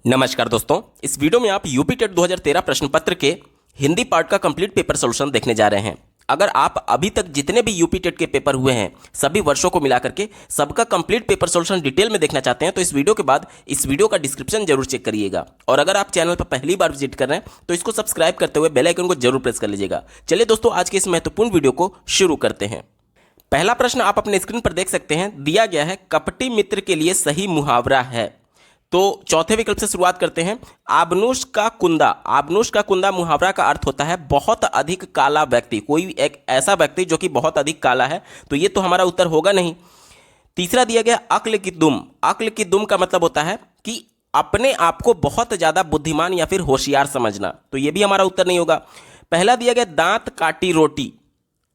नमस्कार दोस्तों, इस वीडियो में आप यूपी टेट 2013 प्रश्न पत्र के हिंदी पार्ट का कंप्लीट पेपर सॉल्यूशन देखने जा रहे हैं। अगर आप अभी तक जितने भी यूपी टेट के पेपर हुए हैं सभी वर्षों को मिलाकर के सबका कंप्लीट पेपर सॉल्यूशन डिटेल में देखना चाहते हैं तो इस वीडियो के बाद इस वीडियो का डिस्क्रिप्शन जरूर चेक करिएगा। और अगर आप चैनल पर पहली बार विजिट कर रहे हैं तो इसको सब्सक्राइब करते हुए बेल आइकन को जरूर प्रेस कर लीजिएगा। चलिए दोस्तों, आज के इस महत्वपूर्ण वीडियो को शुरू करते हैं। पहला प्रश्न आप अपने स्क्रीन पर देख सकते हैं, दिया गया है कपटी मित्र के लिए सही मुहावरा है। तो चौथे विकल्प से शुरुआत करते हैं। आबनूस का कुंदा। आबनूस का कुंदा मुहावरा का अर्थ होता है बहुत अधिक काला व्यक्ति, कोई एक ऐसा व्यक्ति जो कि बहुत अधिक काला है। तो ये तो हमारा उत्तर होगा नहीं। तीसरा दिया गया अक्ल की दुम। अक्ल की दुम का मतलब होता है कि अपने आप को बहुत ज्यादा बुद्धिमान या फिर होशियार समझना। तो ये भी हमारा उत्तर नहीं होगा। पहला दिया गया दांत काटी रोटी।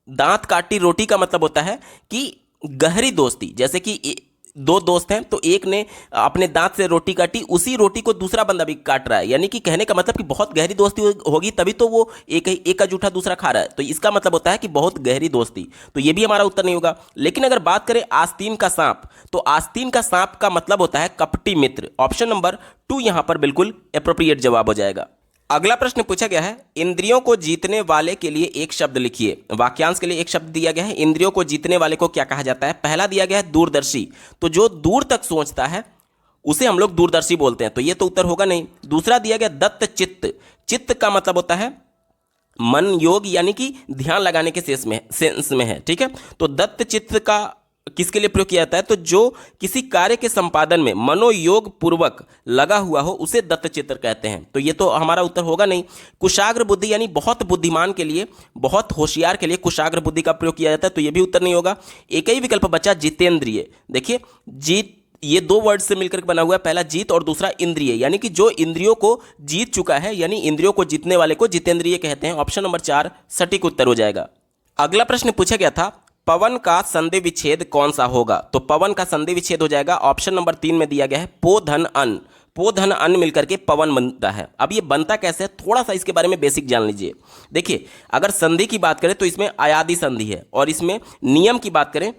दांत काटी रोटी का मतलब होता है कि गहरी दोस्ती, जैसे कि दो दोस्त हैं तो एक ने अपने दांत से रोटी काटी, उसी रोटी को दूसरा बंदा भी काट रहा है, यानी कि कहने का मतलब कि बहुत गहरी दोस्ती होगी तभी तो वो एक का जूठा दूसरा खा रहा है। तो इसका मतलब होता है कि बहुत गहरी दोस्ती। तो ये भी हमारा उत्तर नहीं होगा। लेकिन अगर बात करें आस्तीन का सांप, तो आस्तीन का सांप का मतलब होता है कपटी मित्र। ऑप्शन नंबर 2 यहां पर बिल्कुल एप्रोप्रिएट जवाब हो जाएगा। अगला प्रश्न पूछा गया है, इंद्रियों को जीतने वाले के लिए एक शब्द लिखिए। वाक्यांश के लिए एक शब्द दिया गया है। इंद्रियों को जीतने वाले को क्या कहा जाता है? पहला दिया गया है दूरदर्शी। तो जो दूर तक सोचता है उसे हम लोग दूरदर्शी बोलते हैं। तो ये तो उत्तर होगा नहीं। दूसरा दिया गया दत्त चित्त। चित्त का मतलब होता है मन योग, यानी कि ध्यान लगाने के सेंस में है। ठीक है, तो दत्त चित्त का किसके लिए प्रयोग किया जाता है? तो जो किसी कार्य के संपादन में मनोयोग पूर्वक लगा हुआ हो उसे दत्तचित्र कहते हैं। तो ये तो हमारा उत्तर होगा नहीं। कुशाग्र बुद्धि, यानी बहुत बुद्धिमान के लिए, बहुत होशियार के लिए कुशाग्र बुद्धि का प्रयोग किया जाता है। तो ये भी उत्तर नहीं होगा। एक ही विकल्प बचा जितेंद्रिय। देखिए, जीत ये दो वर्ड से मिलकर बना हुआ है, पहला जीत और दूसरा इंद्रिय, यानी कि जो इंद्रियों को जीत चुका है, यानी इंद्रियों को जीतने वाले को जितेंद्रिय कहते हैं। ऑप्शन नंबर 4 सटीक उत्तर हो जाएगा। अगला प्रश्न पूछा गया था, पवन का संधि विच्छेद कौन सा होगा? तो पवन का संधि विच्छेद हो जाएगा, ऑप्शन नंबर 3 में दिया गया है पो धन अन। पो धन अन मिलकर के पवन बनता है। अब ये बनता कैसे है, थोड़ा सा इसके बारे में बेसिक जान लीजिए। देखिए, अगर संधि की बात करें तो इसमें अयादि संधि है, और इसमें नियम की बात करें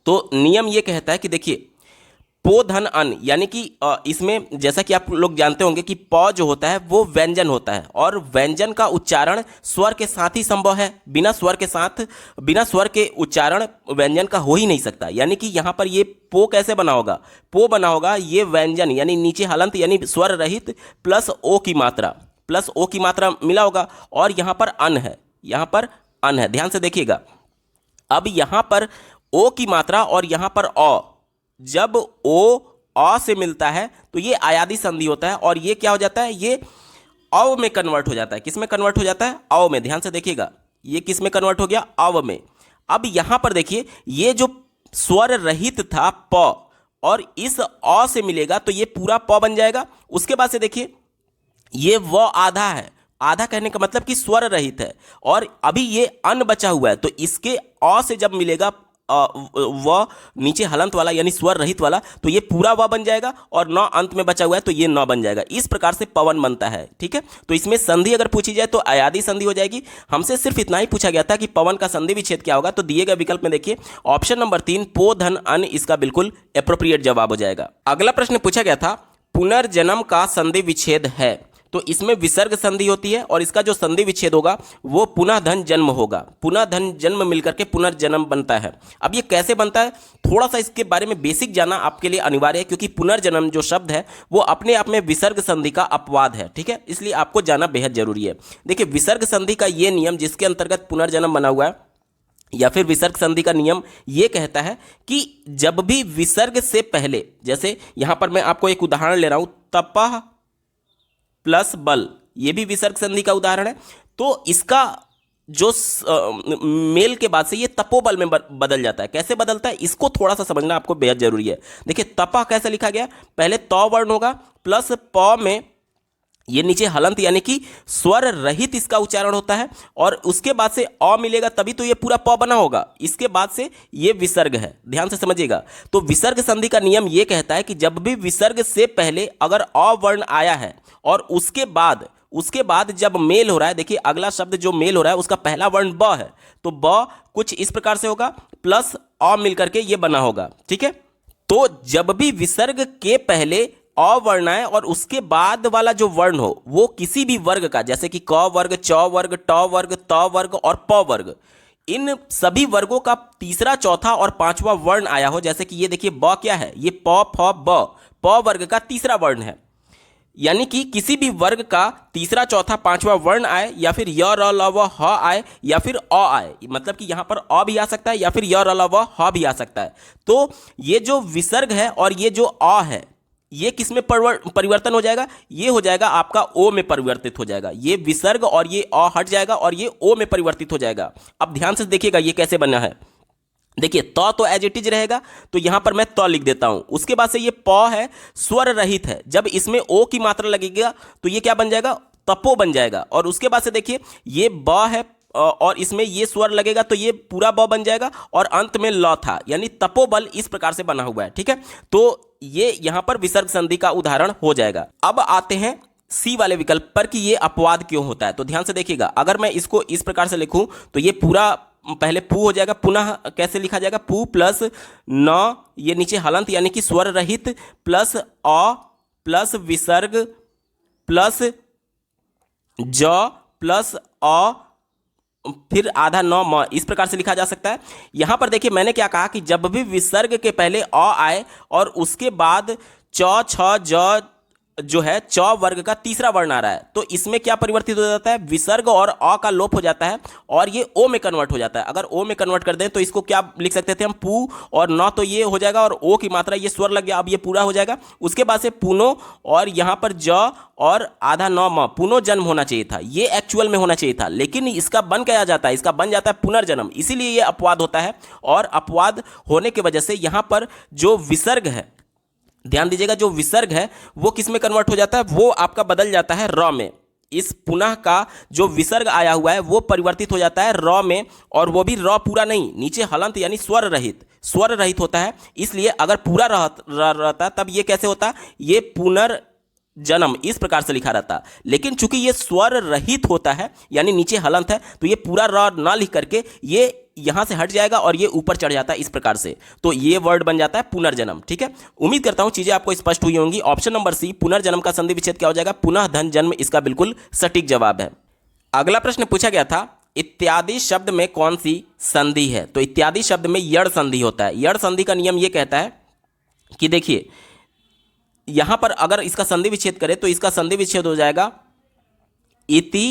तो नियम ये कहता है कि देखिए पो धन अन, यानी कि इसमें जैसा कि आप लोग जानते होंगे कि प जो होता है वो व्यंजन होता है, और व्यंजन का उच्चारण स्वर के साथ ही संभव है। बिना स्वर के उच्चारण व्यंजन का हो ही नहीं सकता। यानी कि यहाँ पर ये पो कैसे बना होगा? पो बना होगा ये व्यंजन, यानी नीचे हलंत यानी स्वर रहित प्लस ओ की मात्रा मिला होगा, और यहाँ पर अन है, यहाँ पर अन है। ध्यान से देखिएगा, अब यहाँ पर ओ की मात्रा और यहाँ पर अ, जब ओ अ से मिलता है तो ये अयादि संधि होता है, और ये क्या हो जाता है? ये अव में कन्वर्ट हो जाता है। किस में कन्वर्ट हो जाता है? अव में। ध्यान से देखिएगा, ये किस में कन्वर्ट हो गया? अव में। अब यहां पर देखिए, ये जो स्वर रहित था प, और इस अ से मिलेगा तो ये पूरा प बन जाएगा। उसके बाद से देखिए, ये व आधा है। आधा कहने का मतलब कि स्वर रहित है, और अभी ये अन बचा हुआ है। तो इसके अ से जब मिलेगा व नीचे हलंत वाला यानी स्वर रहित वाला, तो ये पूरा व बन जाएगा, और न अंत में बचा हुआ है तो ये न बन जाएगा। इस प्रकार से पवन बनता है। ठीक है, तो इसमें संधि अगर पूछी जाए तो अयादि संधि हो जाएगी। हमसे सिर्फ इतना ही पूछा गया था कि पवन का संधि विच्छेद क्या होगा। तो दिए गए विकल्प में देखिए ऑप्शन नंबर 3 पो धन अन इसका बिल्कुल एप्रोप्रिएट जवाब हो जाएगा। अगला प्रश्न पूछा गया था, पुनर्जन्म का संधि विच्छेद है। तो इसमें विसर्ग संधि होती है, और इसका जो संधि विच्छेद होगा वो पुनः धन जन्म होगा। पुनः धन जन्म मिलकर के पुनर्जन्म बनता है। अब ये कैसे बनता है, थोड़ा सा इसके बारे में बेसिक जानना आपके लिए अनिवार्य है, क्योंकि पुनर्जन्म जो शब्द है वो अपने आप में विसर्ग संधि का अपवाद है। ठीक है, इसलिए आपको जानना बेहद जरूरी है। देखिए, विसर्ग संधि का ये नियम जिसके अंतर्गत पुनर्जन्म बना हुआ है, या फिर विसर्ग संधि का नियम ये कहता है कि जब भी विसर्ग से पहले, जैसे यहां पर मैं आपको एक उदाहरण ले रहा हूं, तपह प्लस बल, ये भी विसर्ग संधि का उदाहरण है। तो इसका जो मेल के बाद से ये तपोबल में बदल जाता है। कैसे बदलता है इसको थोड़ा सा समझना आपको बेहद जरूरी है। देखिए, तपह कैसे लिखा गया? पहले त वर्ण होगा प्लस प में ये नीचे हलंत यानी कि स्वर रहित इसका उच्चारण होता है, और उसके बाद से अ मिलेगा तभी तो ये पूरा प बना होगा। इसके बाद से ये विसर्ग है। ध्यान से समझिएगा। तो विसर्ग संधि का नियम ये कहता है कि जब भी विसर्ग से पहले अगर अ वर्ण आया है और उसके बाद जब मेल हो रहा है, देखिए अगला शब्द जो मेल हो रहा है उसका पहला वर्ण ब है, तो ब कुछ इस प्रकार से होगा प्लस अ मिलकर के ये बना होगा। ठीक है, तो जब भी विसर्ग के पहले अ वर्ण आए और उसके बाद वाला जो वर्ण हो वो किसी भी वर्ग का, जैसे कि क वर्ग, च वर्ग, ट वर्ग, त वर्ग और प वर्ग, इन सभी वर्गों का तीसरा, चौथा और पांचवा वर्ण आया हो। जैसे कि ये देखिए ब क्या है, ये प फ ब, प वर्ग का तीसरा वर्ण है। यानी कि किसी भी वर्ग का तीसरा, चौथा, पांचवा वर्ण आए, या फिर य र ल व ह आए, या फिर अ आए, मतलब कि यहां पर अ भी आ सकता है या फिर य र ल व ह भी आ सकता है। तो ये जो विसर्ग है और ये जो अ है, ये किस में परिवर्तन हो जाएगा, ये हो जाएगा आपका ओ में परिवर्तित हो जाएगा। ये विसर्ग और ये अ हट जाएगा और ये ओ में परिवर्तित हो जाएगा। अब ध्यान से देखिएगा ये कैसे बना है। देखिए तो एज इट इज रहेगा, तो यहां पर मैं तो लिख देता हूं। उसके बाद से ये प है, स्वर रहित है, जब इसमें ओ की मात्रा लगेगा तो ये क्या बन जाएगा, तपो बन जाएगा। और उसके बाद से देखिए ये ब है और इसमें ये स्वर लगेगा तो ये पूरा ब बन जाएगा और अंत में ल था, यानी तपोबल इस प्रकार से बना हुआ है। ठीक है, तो ये यहां पर विसर्ग संधि का उदाहरण हो जाएगा। अब आते हैं सी वाले विकल्प पर कि ये अपवाद क्यों होता है। तो ध्यान से देखिएगा, अगर मैं इसको इस प्रकार से लिखूं तो ये पूरा पहले पू हो जाएगा, पुनः कैसे लिखा जाएगा, पू प्लस न, ये नीचे हलंत यानी कि स्वर रहित, प्लस अ प्लस विसर्ग प्लस ज प्लस अ फिर आधा नौ म, इस प्रकार से लिखा जा सकता है। यहां पर देखिए मैंने क्या कहा कि जब भी विसर्ग के पहले अ आए और उसके बाद च छ ज जो है च वर्ग का तीसरा वर्ण आ रहा है, तो इसमें क्या परिवर्तित हो जाता है, विसर्ग और अ का लोप हो जाता है और ये ओ में कन्वर्ट हो जाता है। अगर ओ में कन्वर्ट कर दें तो इसको क्या लिख सकते थे हम, पू और न, तो ये हो जाएगा और ओ की मात्रा ये स्वर लग गया, अब ये पूरा हो जाएगा। उसके बाद से पुनो और यहाँ पर ज और आधा नौ म, पुनो जन्म होना चाहिए था, ये एक्चुअल में होना चाहिए था, लेकिन इसका बन क्या जाता है, इसका बन जाता है पुनर्जन्म, इसीलिए ये अपवाद होता है। और अपवाद होने की वजह से यहाँ पर जो विसर्ग है, ध्यान दीजिएगा, जो विसर्ग है वो किस में कन्वर्ट हो जाता है, वो आपका बदल जाता है र में। इस पुनः का जो विसर्ग आया हुआ है वो परिवर्तित हो जाता है र में, और वो भी र पूरा नहीं, नीचे हलंत यानी स्वर रहित, स्वर रहित होता है। इसलिए अगर पूरा रहता तब ये कैसे होता, ये पुनर्जन्म इस प्रकार से लिखा रहता। लेकिन चूंकि ये स्वर रहित होता है यानी नीचे हलंत है, तो ये पूरा र ना लिख करके ये यहां से हट जाएगा और ये ऊपर चढ़ जाता है इस प्रकार से, तो ये वर्ड बन जाता है पुनर्जन्म। ठीक है, उम्मीद करता हूं चीजें आपको स्पष्ट हुई होंगी। ऑप्शन नंबर सी, पुनर्जन्म का संधि विच्छेद क्या हो जाएगा, पुनः धन जन्म, इसका बिल्कुल सटीक जवाब है। अगला प्रश्न पूछा गया था, इत्यादि शब्द में कौन सी संधि है। तो इत्यादि शब्द में यड़ संधि होता है। यड़ संधि का नियम ये कहता है कि देखिए यहां पर अगर इसका संधि विच्छेद करें तो इसका संधि विच्छेद हो जाएगा इति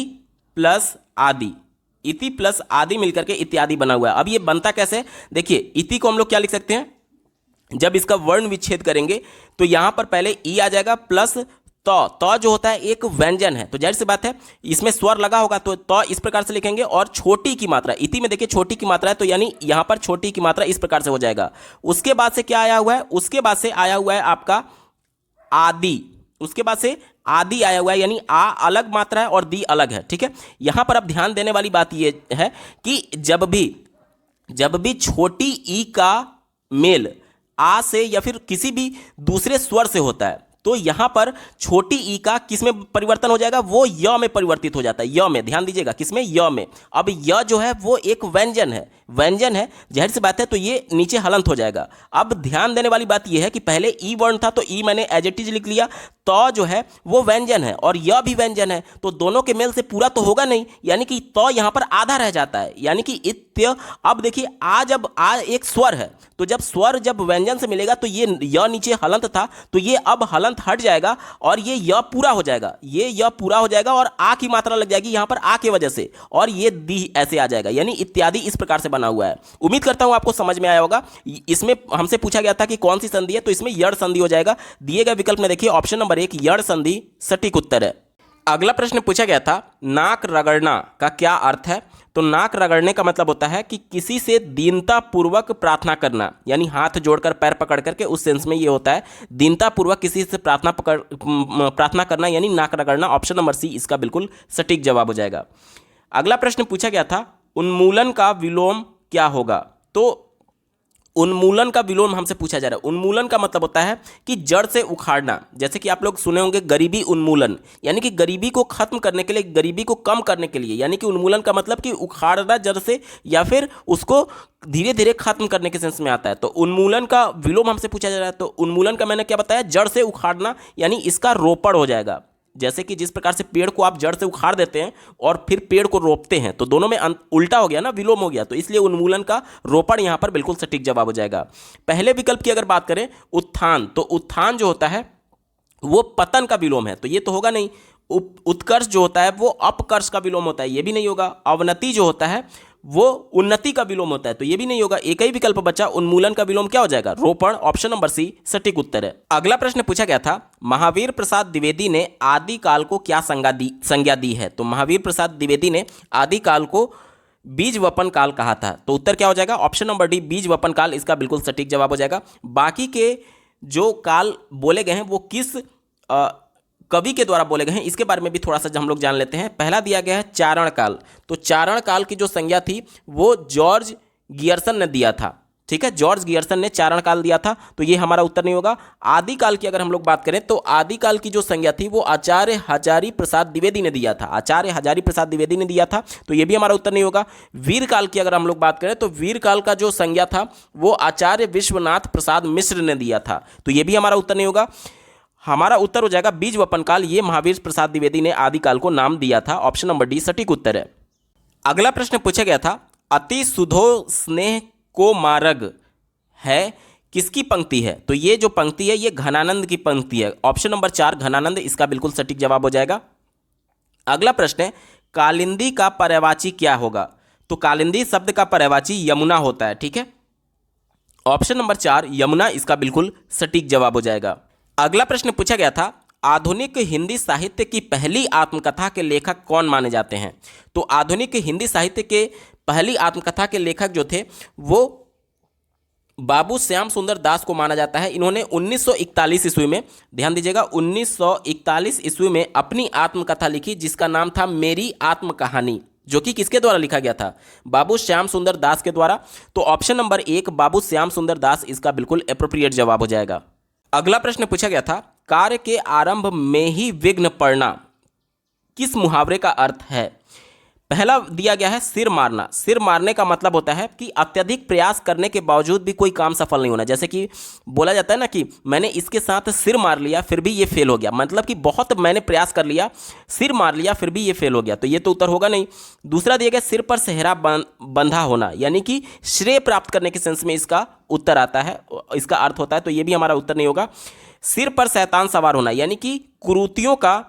प्लस आदि, इति प्लस आदि मिलकर के इत्यादि बना हुआ है। अब ये बनता कैसे, देखिए इति को हम लोग क्या लिख सकते हैं, जब इसका वर्ण विच्छेद करेंगे तो यहां पर पहले ई आ जाएगा प्लस तो जो होता है एक व्यंजन है, तो जाहिर सी बात है इसमें स्वर लगा होगा, तो इस प्रकार से लिखेंगे। और छोटी की मात्रा, इति में देखिए छोटी की मात्रा है, तो यानी यहां पर छोटी की मात्रा इस प्रकार से हो जाएगा। उसके बाद से क्या आया हुआ है, उसके बाद से आया हुआ है आपका आदि, उसके बाद से आदि आया हुआ है, यानी आ अलग मात्रा है और दी अलग है। ठीक है, यहां पर अब ध्यान देने वाली बात यह है कि जब भी छोटी ई का मेल आ से या फिर किसी भी दूसरे स्वर से होता है, तो यहां पर छोटी ई का किस में परिवर्तन हो जाएगा, वो य में परिवर्तित हो जाता है, य में, ध्यान दीजिएगा किसमें, य में। अब य जो है वो एक व्यंजन है, जाहिर सी बात है, तो ये नीचे हलंत हो जाएगा। अब ध्यान देने वाली बात यह है कि पहले ई वर्ण था तो ई मैंने एज इट इज लिख लिया, तो जो है वो व्यंजन है और य भी व्यंजन है, तो दोनों के मेल से पूरा तो होगा नहीं, यानी कि तो यहां पर आधा रह जाता है, यानी कि इत्य। अब देखिए आ जब आ एक स्वर है, तो जब स्वर जब व्यंजन से मिलेगा तो ये य नीचे हलंत था, तो ये अब हलंत हट जाएगा और ये य पूरा हो जाएगा, ये य पूरा हो जाएगा और आ की मात्रा लग जाएगी यहां पर आ की वजह से, और ये दी ऐसे आ जाएगा, यानी इत्यादि इस प्रकार से बना हुआ है। उम्मीद करता हूं आपको समझ में आया होगा। इसमें हमसे पूछा गया था कि कौन सी संधि है, तो इसमें यड़ संधि हो जाएगा। दिए गए विकल्प में देखिए ऑप्शन नंबर 1 यड़ संधि सटीक उत्तर है। अगला प्रश्न पूछा गया था, नाक रगड़ना का क्या अर्थ है। तो नाक रगड़ने का मतलब होता है कि किसी से दीनता पूर्वक प्रार्थना करना, यानी हाथ जोड़कर पैर पकड़ करके, उस सेंस में ये होता है, दीनता पूर्वक किसी से प्रार्थना करना, यानी नाक रगड़ना। ऑप्शन नंबर सी इसका बिल्कुल सटीक जवाब हो जाएगा। अगला प्रश्न पूछा गया था, उन्मूलन का विलोम क्या होगा। तो उन्मूलन का विलोम हमसे पूछा जा रहा है। उन्मूलन का मतलब होता है कि जड़ से उखाड़ना। जैसे कि आप लोग सुने होंगे गरीबी उन्मूलन, यानी कि गरीबी को खत्म करने के लिए, गरीबी को कम करने के लिए, यानी कि उन्मूलन का मतलब कि उखाड़ना जड़ से या फिर उसको धीरे धीरे खत्म करने के सेंस में आता है। तो उन्मूलन का विलोम हमसे पूछा जा रहा है। तो उन्मूलन का मैंने क्या बताया, जड़ से उखाड़ना, यानी इसका रोपण हो जाएगा। जैसे कि जिस प्रकार से पेड़ को आप जड़ से उखाड़ देते हैं और फिर पेड़ को रोपते हैं, तो दोनों में उल्टा हो गया ना, विलोम हो गया। तो इसलिए उन्मूलन का रोपण यहां पर बिल्कुल सटीक जवाब हो जाएगा। पहले विकल्प की अगर बात करें उत्थान, तो उत्थान जो होता है वो पतन का विलोम है, तो ये तो होगा नहीं। उत्कर्ष जो होता है वो अपकर्ष का विलोम होता है, ये भी नहीं होगा। अवनति जो होता है वो उन्नति का विलोम होता है, तो ये भी नहीं होगा। एक ही विकल्प बचा, उन्मूलन का विलोम क्या हो जाएगा, रोपण। ऑप्शन नंबर सी सटीक उत्तर है। अगला प्रश्न पूछा गया था, महावीर प्रसाद द्विवेदी ने आदिकाल को क्या संज्ञा दी है। तो महावीर प्रसाद द्विवेदी ने आदिकाल को बीज वपन काल कहा था। तो उत्तर क्या हो जाएगा, ऑप्शन नंबर डी बीज वपन काल इसका बिल्कुल सटीक जवाब हो जाएगा। बाकी के जो काल बोले गए हैं वो किस कवि के द्वारा बोले गए हैं, इसके बारे में भी थोड़ा सा हम लोग जान लेते हैं। पहला दिया गया है चारण काल, तो चारण काल की जो संज्ञा थी वो जॉर्ज गियर्सन ने दिया था। ठीक है, जॉर्ज गियर्सन ने चारण काल दिया था, तो ये हमारा उत्तर नहीं होगा। आदिकाल की अगर हम लोग बात करें तो आदिकाल की जो संज्ञा थी वो आचार्य हजारी प्रसाद द्विवेदी ने दिया था। आचार्य हजारी प्रसाद द्विवेदी ने दिया था, तो ये भी हमारा उत्तर नहीं होगा। वीर काल की अगर हम लोग बात करें तो वीर काल का जो संज्ञा था वो आचार्य विश्वनाथ प्रसाद मिश्र ने दिया था, तो ये भी हमारा उत्तर नहीं होगा। हमारा उत्तर हो जाएगा बीज वपन काल, ये महावीर प्रसाद द्विवेदी ने आदिकाल को नाम दिया था। ऑप्शन नंबर डी सटीक उत्तर है। अगला प्रश्न पूछा गया था, अति सुधो स्नेह को मार्ग है किसकी पंक्ति है। तो ये जो पंक्ति है ये घनानंद की पंक्ति है। ऑप्शन नंबर 4 घनानंद इसका बिल्कुल सटीक जवाब हो जाएगा। अगला प्रश्न है, कालिंदी का पर्यायवाची क्या होगा। तो कालिंदी शब्द का पर्यायवाची यमुना होता है। ठीक है, ऑप्शन नंबर 4 यमुना इसका बिल्कुल सटीक जवाब हो जाएगा। अगला प्रश्न पूछा गया था, आधुनिक हिंदी साहित्य की पहली आत्मकथा के लेखक कौन माने जाते हैं। तो आधुनिक हिंदी साहित्य के पहली आत्मकथा के लेखक जो थे वो बाबू श्याम सुंदर दास को माना जाता है। इन्होंने 1941 ईस्वी में, ध्यान दीजिएगा, 1941 ईस्वी में अपनी आत्मकथा लिखी जिसका नाम था मेरी आत्मकहानी, जो कि किसके द्वारा लिखा गया था, बाबू श्याम सुंदर दास के द्वारा। तो ऑप्शन नंबर 1 बाबू श्याम सुंदर दास इसका बिल्कुल एप्रोप्रिएट जवाब हो जाएगा। अगला प्रश्न पूछा गया था, कार्य के आरंभ में ही विघ्न पड़ना किस मुहावरे का अर्थ है। पहला दिया गया है सिर मारना। सिर मारने का मतलब होता है कि अत्यधिक प्रयास करने के बावजूद भी कोई काम सफल नहीं होना। जैसे कि बोला जाता है ना कि मैंने इसके साथ सिर मार लिया फिर भी ये फेल हो गया, मतलब कि बहुत मैंने प्रयास कर लिया, सिर मार लिया फिर भी ये फेल हो गया, तो ये तो उत्तर होगा नहीं। दूसरा दिया गया सिर पर सेहरा बंधा होना, यानी कि श्रेय प्राप्त करने के सेंस में इसका उत्तर आता है, इसका अर्थ होता है, तो ये भी हमारा उत्तर नहीं होगा। सिर पर शैतान सवार होना, यानी कि कुरीतियों का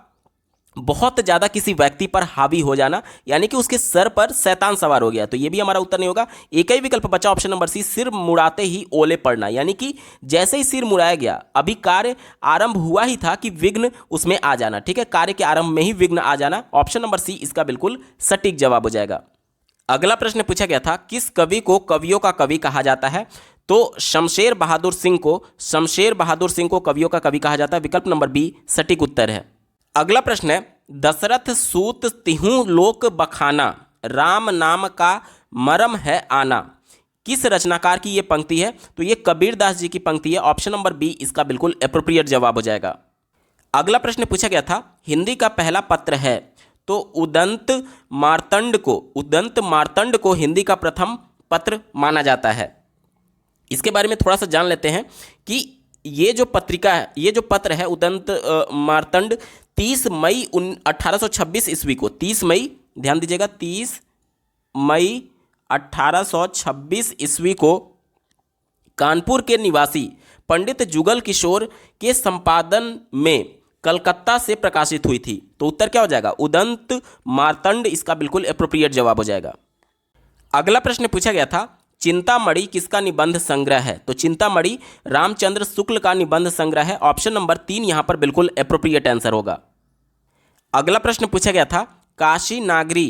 बहुत ज़्यादा किसी व्यक्ति पर हावी हो जाना, यानी कि उसके सर पर शैतान सवार हो गया, तो ये भी हमारा उत्तर नहीं होगा। एक ही विकल्प बचा ऑप्शन नंबर सी, सिर मुड़ाते ही ओले पड़ना, यानी कि जैसे ही सिर मुड़ाया गया, अभी कार्य आरंभ हुआ ही था कि विघ्न उसमें आ जाना। ठीक है, कार्य के आरंभ में ही विघ्न आ जाना। ऑप्शन नंबर सी इसका बिल्कुल सटीक जवाब हो जाएगा। अगला प्रश्न पूछा गया था, किस कवि को कवियों का कवि कहा जाता है। तो शमशेर बहादुर सिंह को कवियों का कवि कहा जाता है। विकल्प नंबर बी सटीक उत्तर है। अगला प्रश्न है, दशरथ सूत तिहु लोक बखाना, राम नाम का मरम है आना, किस रचनाकार की ये पंक्ति है। तो ये कबीरदास जी की पंक्ति है। ऑप्शन नंबर बी इसका बिल्कुल एप्रोप्रिएट जवाब हो जाएगा। अगला प्रश्न पूछा गया था, हिंदी का पहला पत्र है। तो उदंत मार्तंड को हिंदी का प्रथम पत्र माना जाता है। इसके बारे में थोड़ा सा जान लेते हैं कि ये जो पत्रिका है, ये जो पत्र है उदंत मार्तंड 30 मई 1826 ईस्वी को, 30 मई, ध्यान दीजिएगा, 30 मई 1826 ईस्वी को कानपुर के निवासी पंडित जुगल किशोर के संपादन में कलकत्ता से प्रकाशित हुई थी। तो उत्तर क्या हो जाएगा, उदंत मार्तंड इसका बिल्कुल एप्रोप्रिएट जवाब हो जाएगा। अगला प्रश्न पूछा गया था, चिंतामणि किसका निबंध संग्रह है। तो चिंतामणि रामचंद्र शुक्ल का निबंध संग्रह है। ऑप्शन नंबर 3 यहां पर बिल्कुल एप्रोप्रिएट आंसर होगा। अगला प्रश्न पूछा गया था, काशी नागरी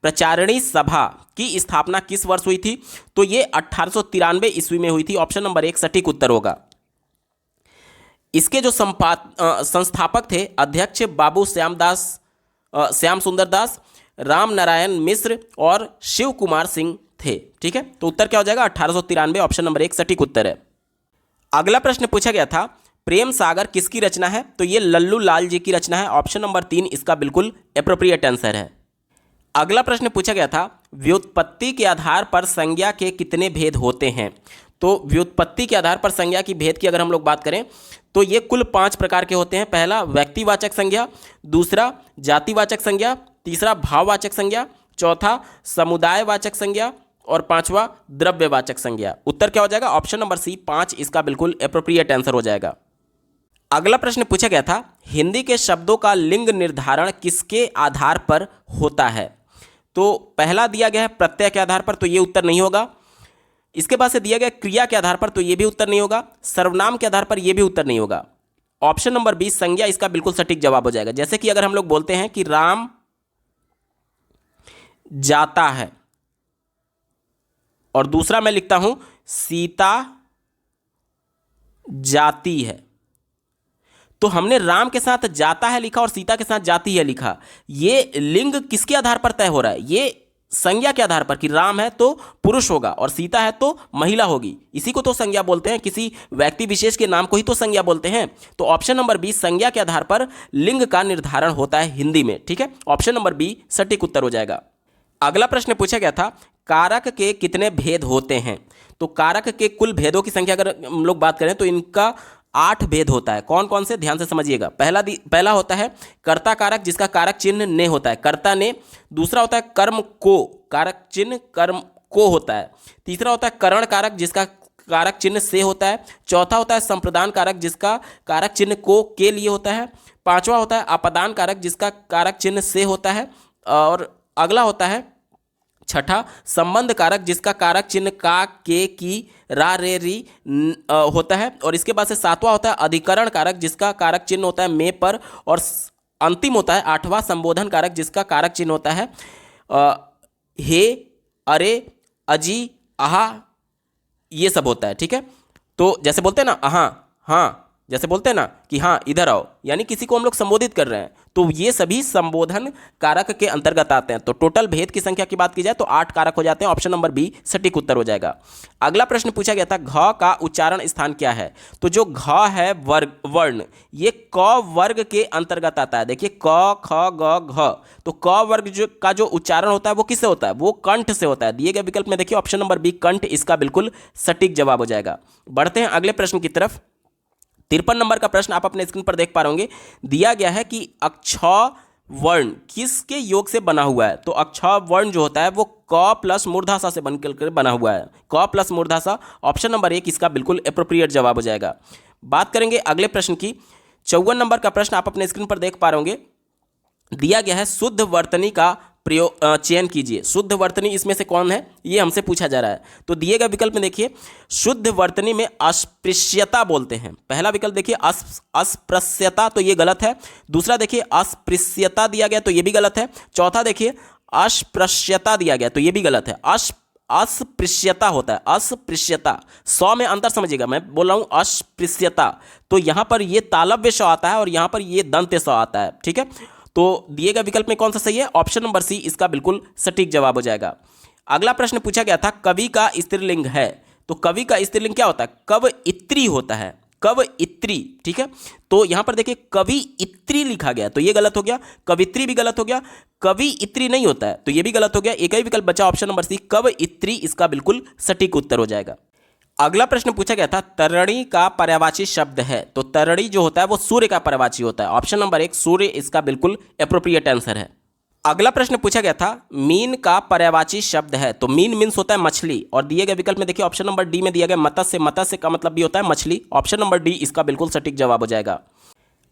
प्रचारणी सभा की स्थापना किस वर्ष हुई थी। तो ये 1893 ईस्वी में हुई थी। ऑप्शन नंबर 1 सटीक उत्तर होगा। इसके जो संस्थापक थे, अध्यक्ष बाबू श्याम सुंदर दास, राम नारायण मिश्र और शिव कुमार सिंह थे। ठीक है, तो उत्तर क्या हो जाएगा 1893, ऑप्शन नंबर 1 सटीक उत्तर है। अगला प्रश्न पूछा गया था प्रेम सागर किसकी रचना है, तो ये लल्लू लाल जी की रचना है, ऑप्शन नंबर 3 इसका बिल्कुल एप्रोप्रिएट आंसर है। अगला प्रश्न पूछा गया था व्युत्पत्ति के आधार पर संज्ञा के कितने भेद होते हैं, तो व्युत्पत्ति के आधार पर संज्ञा की भेद की अगर हम लोग बात करें तो ये कुल 5 प्रकार के होते हैं। पहला व्यक्तिवाचक संज्ञा, दूसरा जातिवाचक संज्ञा, तीसरा भाववाचक संज्ञा, चौथा समुदायवाचक संज्ञा और पांचवा द्रव्यवाचक संज्ञा। उत्तर क्या हो जाएगा ऑप्शन नंबर सी 5 इसका बिल्कुल एप्रोप्रिएट आंसर हो जाएगा। अगला प्रश्न पूछा गया था हिंदी के शब्दों का लिंग निर्धारण किसके आधार पर होता है, तो पहला दिया गया है प्रत्यय के आधार पर, तो ये उत्तर नहीं होगा। इसके बाद से दिया गया क्रिया के आधार पर, तो ये भी उत्तर नहीं होगा। सर्वनाम के आधार पर, ये भी उत्तर नहीं होगा। ऑप्शन नंबर 20 संज्ञा इसका बिल्कुल सटीक जवाब हो जाएगा। जैसे कि अगर हम लोग बोलते हैं कि राम जाता है और दूसरा मैं लिखता हूं सीता जाती है, तो हमने राम के साथ जाता है लिखा और सीता के साथ जाती है लिखा। ये लिंग किसके आधार पर तय हो रहा है, ये संज्ञा के आधार पर कि राम है तो पुरुष होगा और सीता है तो महिला होगी। इसी को तो संज्ञा बोलते हैं, किसी व्यक्ति विशेष के नाम को ही तो संज्ञा बोलते हैं। तो ऑप्शन नंबर 20 संज्ञा के आधार पर लिंग का निर्धारण होता है हिंदी में। ठीक है, ऑप्शन नंबर बी सटीक उत्तर हो जाएगा। अगला प्रश्न पूछा गया था कारक के कितने भेद होते हैं, तो कारक के कुल भेदों की संख्या अगर हम लोग बात करें तो इनका 8 भेद होता है। कौन कौन से, ध्यान से समझिएगा। पहला होता है कर्ता कारक जिसका कारक चिन्ह ने होता है, कर्ता ने। दूसरा होता है कर्म को, कारक चिन्ह कर्म को होता है। तीसरा होता है करण कारक जिसका कारक चिन्ह से होता है। चौथा होता है संप्रदान कारक जिसका कारक चिन्ह को के लिए होता है। पांचवा होता है अपदान कारक जिसका कारक चिन्ह से होता है। और अगला होता है छठा संबंध कारक जिसका कारक चिन्ह का, के, की, रा, रे, री होता है। और इसके बाद से सातवां होता है अधिकरण कारक जिसका कारक चिन्ह होता है में पर। और अंतिम होता है आठवां संबोधन कारक जिसका कारक चिन्ह होता है हे, अरे, अजी, आहा, ये सब होता है। ठीक है, तो जैसे बोलते हैं ना हाँ हाँ, जैसे बोलते हैं ना कि हाँ इधर आओ, यानी किसी को हम लोग संबोधित कर रहे हैं, तो ये सभी संबोधन कारक के अंतर्गत आते हैं। तो टोटल भेद की संख्या की बात की जाए तो 8 कारक हो जाते हैं। ऑप्शन नंबर बी सटीक उत्तर हो जाएगा। अगला प्रश्न पूछा गया था घ का उच्चारण स्थान क्या है, तो जो घ है वर्ण, ये क वर्ग के अंतर्गत आता है। देखिए क, ख, ग, घ, तो क वर्ग का जो उच्चारण होता है वो किससे होता है, वो कंठ से होता है। दिए गए विकल्प में देखिए ऑप्शन नंबर बी कंठ इसका बिल्कुल सटीक जवाब हो जाएगा। बढ़ते हैं अगले प्रश्न की तरफ। 53 नंबर का प्रश्न आप अपने स्क्रीन पर देख पा रहे होंगे। दिया गया है कि अक्ष वर्ण किसके योग से बना हुआ है, तो अक्ष वर्ण जो होता है वो क प्लस मूर्धासा से बनकर बना हुआ है। क प्लस मूर्धासा, ऑप्शन नंबर 1 इसका बिल्कुल एप्रोप्रिएट जवाब हो जाएगा। बात करेंगे अगले प्रश्न की। 54 नंबर का प्रश्न आप अपने स्क्रीन पर देख पा रहे होंगे। दिया गया है शुद्ध वर्तनी का प्रयोग चयन कीजिए। शुद्ध वर्तनी इसमें से कौन है, ये हमसे पूछा जा रहा है। तो दिए गए विकल्प में देखिए शुद्ध वर्तनी में अस्पृश्यता बोलते हैं। पहला विकल्प देखिए अस्पृश्यता, तो ये गलत है। दूसरा देखिए अस्पृश्यता दिया गया, तो ये भी गलत है। चौथा देखिए अस्पृश्यता दिया गया, तो ये भी गलत है। अस्पृश्यता होता है, अस्पृश्यता। सौ में अंतर समझिएगा, मैं बोल रहा हूं अस्पृश्यता, तो यहां पर ये तालव्य स आता है और यहां पर ये दंत स आता है। ठीक है, तो दिए गए विकल्प में कौन सा सही है, ऑप्शन नंबर सी इसका बिल्कुल सटीक जवाब हो जाएगा। अगला प्रश्न पूछा गया था कवि का स्त्रीलिंग है, तो कवि का स्त्रीलिंग क्या होता है, कवयित्री होता है, कवयित्री। ठीक है, तो यहां पर देखिए कवियित्री लिखा गया, तो ये गलत हो गया। कवित्री भी गलत हो गया, कवियित्री नहीं होता है, तो ये भी गलत हो गया। एक ही विकल्प बचा ऑप्शन नंबर सी कवयित्री इसका बिल्कुल सटीक उत्तर हो जाएगा। अगला प्रश्न पूछा गया था तरणी का पर्यायवाची शब्द है, तो तरणी जो होता है वो सूर्य का पर्यायवाची होता है। ऑप्शन नंबर 1 सूर्य इसका बिल्कुल एप्रोप्रिएट आंसर है। अगला प्रश्न पूछा गया था मीन का पर्यायवाची शब्द है, तो मीन मीन्स होता है मछली। और दिए गए विकल्प में देखिए ऑप्शन नंबर डी में दिया गया मत्स्य, मत्स्य का मतलब भी होता है मछली। ऑप्शन नंबर डी इसका बिल्कुल सटीक जवाब हो जाएगा।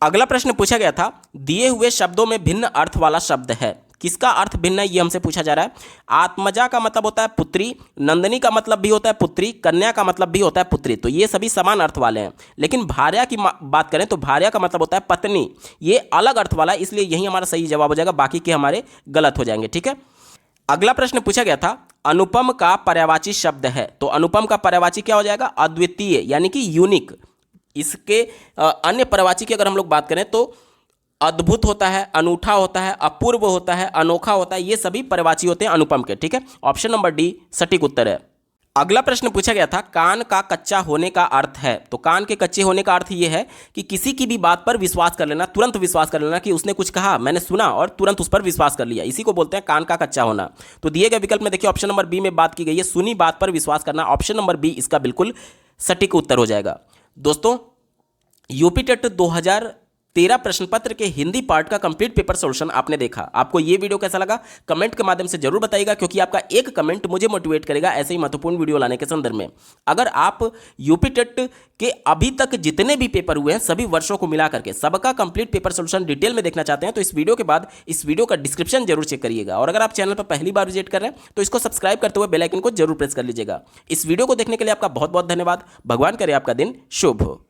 अगला प्रश्न पूछा गया था दिए हुए शब्दों में भिन्न अर्थ वाला शब्द है, किसका अर्थ भिन्न है ये हमसे पूछा जा रहा है। आत्मजा का मतलब होता है पुत्री, नंदिनी का मतलब भी होता है पुत्री, कन्या का मतलब भी होता है पुत्री, तो ये सभी समान अर्थ वाले हैं। लेकिन भार्या की बात करें तो भार्या का मतलब होता है पत्नी, ये अलग अर्थ वाला है, इसलिए यही हमारा सही जवाब हो जाएगा, बाकी के हमारे गलत हो जाएंगे। ठीक है, अगला प्रश्न पूछा गया था अनुपम का पर्यायवाची शब्द है, तो अनुपम का पर्यायवाची क्या हो जाएगा, अद्वितीय यानी कि यूनिक। इसके अन्य पर्यायवाची की अगर हम लोग बात करें तो अद्भुत होता है, अनूठा होता है, अपूर्व होता है, अनोखा होता है, ये सभी पर्यायवाची होते हैं अनुपम के। ठीक है, ऑप्शन नंबर डी सटीक उत्तर है। अगला प्रश्न पूछा गया था, कान का कच्चा होने का अर्थ है। तो कान के कच्चे होने का अर्थ ये है कि किसी की भी बात पर विश्वास कर लेना, तुरंत विश्वास कर लेना कि उसने कुछ कहा, मैंने सुना और तुरंत उस पर विश्वास कर लिया, इसी को बोलते हैं कान का कच्चा होना। तो दिए गए विकल्प में देखिए ऑप्शन नंबर बी में बात की गई है, सुनी बात पर विश्वास करना। ऑप्शन नंबर बी इसका बिल्कुल सटीक उत्तर हो जाएगा। दोस्तों, यूपी टेट 2013 प्रश्न पत्र के हिंदी पार्ट का कंप्लीट पेपर सॉल्यूशन आपने देखा। आपको ये वीडियो कैसा लगा कमेंट के माध्यम से जरूर बताइएगा, क्योंकि आपका एक कमेंट मुझे मोटिवेट करेगा ऐसे ही महत्वपूर्ण वीडियो लाने के संदर्भ में। अगर आप यूपी टेट के अभी तक जितने भी पेपर हुए हैं सभी वर्षों को मिला करके सबका कंप्लीट पेपर सॉल्यूशन डिटेल में देखना चाहते हैं तो इस वीडियो के बाद इस वीडियो का डिस्क्रिप्शन जरूर चेक करिएगा। और अगर आप चैनल पर पहली बार विजिट कर रहे हैं तो इसको सब्सक्राइब करते हुए बेल आइकन को जरूर प्रेस कर लीजिएगा। इस वीडियो को देखने के लिए आपका बहुत बहुत धन्यवाद। भगवान करे आपका दिन शुभ हो।